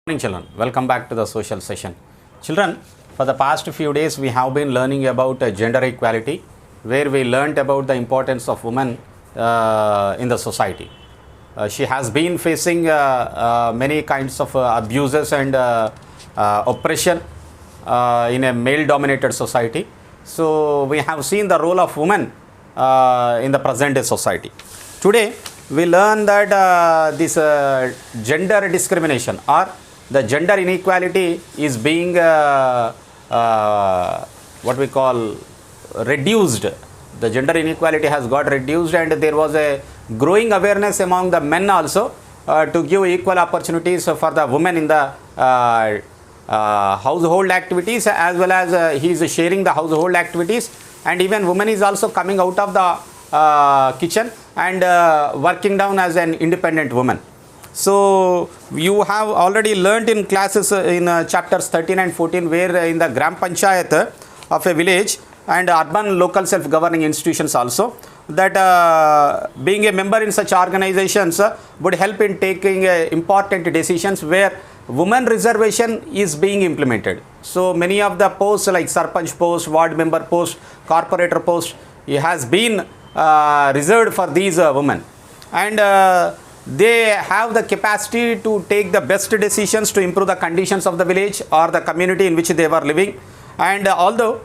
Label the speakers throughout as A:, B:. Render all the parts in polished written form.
A: Morning children, welcome back to the social session. Children, for the past few days we have been learning about gender equality, where we learnt about the importance of women in the society. She has been facing many kinds of abuses and oppression in a male dominated society. So we have seen the role of women in the present day society. Today we learn that this gender discrimination or the gender inequality is being what we call reduced. The gender inequality has got reduced, and there was a growing awareness among the men also to give equal opportunities for the women in the household activities, as well as he is sharing the household activities, and even woman is also coming out of the kitchen and working down as an independent woman. So you have already learnt in classes in chapters 13 and 14, where in the Gram Panchayat of a village and urban local self-governing institutions also, that being a member in such organizations would help in taking important decisions where women reservation is being implemented. So many of the posts like Sarpanch post, ward member post, corporator post, it has been reserved for these women, and they have the capacity to take the best decisions to improve the conditions of the village or the community in which they were living. And although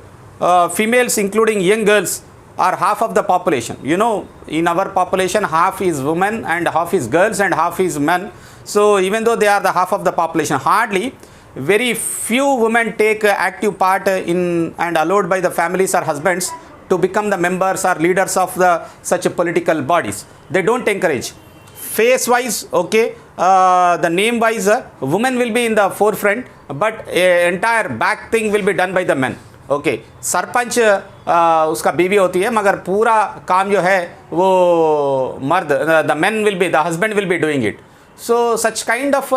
A: females, including young girls, are half of the population, you know, in our population half is women and half is girls and half is men. So even though they are the half of the population, hardly very few women take active part in and allowed by the families or husbands to become the members or leaders of the such political bodies. They don't encourage. Face wise, okay, the name wise, women will be in the forefront, but entire back thing will be done by the men. Okay, sarpanch उसका बीवी होती है, मगर पूरा काम जो है वो मर्द, the men will be, the husband will be doing it. So such kind of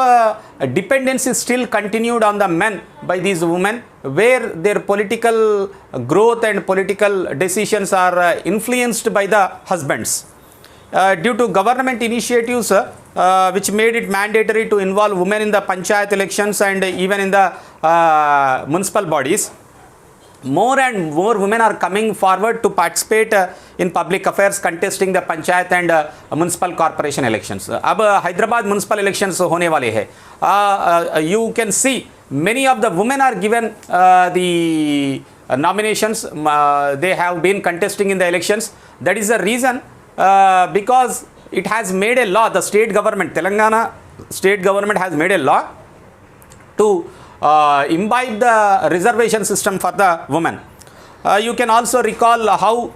A: dependence is still continued on the men by these women, where their political growth and political decisions are influenced by the husbands. Due to government initiatives which made it mandatory to involve women in the panchayat elections and even in the municipal bodies, more and more women are coming forward to participate in public affairs, contesting the panchayat and municipal corporation elections. अब Hyderabad municipal elections होने वाले हैं. You can see many of the women are given the nominations. They have been contesting in the elections. That is the reason, because it has made a law. The state government, Telangana state government, has made a law to imbibe the reservation system for the women. You can also recall how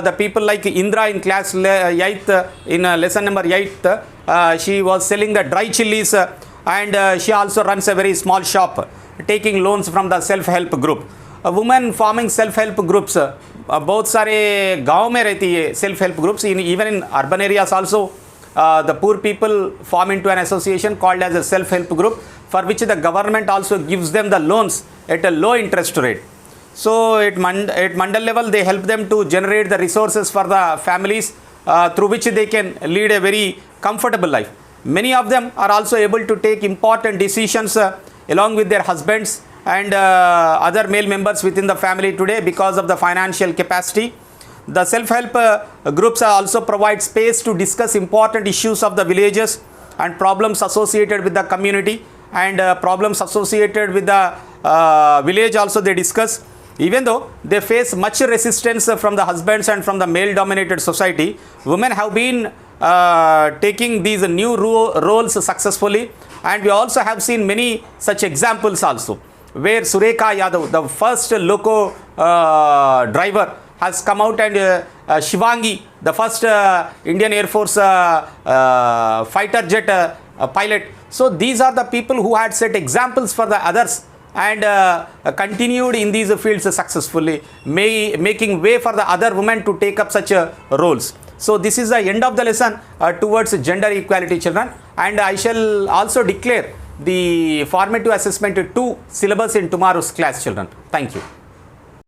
A: the people like Indra in class 8th, in lesson number 8th, she was selling the dry chilies, and she also runs a very small shop, taking loans from the self-help group. Women forming self-help groups, बहुत सारे गाँव में रहती है self-help groups. Even in urban areas also, the poor people form into an association called as a self-help group, for which the government also gives them the loans at a low interest rate. So at mandal level, they help them to generate the resources for the families through which they can lead a very comfortable life. Many of them are also able to take important decisions along with their husbands and other male members within the family today because of the financial capacity. The self-help groups also provide space to discuss important issues of the villages and problems associated with the community, and problems associated with the village also they discuss. Even though they face much resistance from the husbands and from the male dominated society, women have been taking these new roles successfully, and we also have seen many such examples also, where Surekha Yadav, the first loco driver, has come out, and Shivangi, the first Indian Air Force fighter jet pilot. So these are the people who had set examples for the others and continued in these fields successfully, making way for the other women to take up such roles. So this is the end of the lesson towards gender equality, children, and I shall also declare the formative assessment 2 syllabus in tomorrow's class, children. Thank you.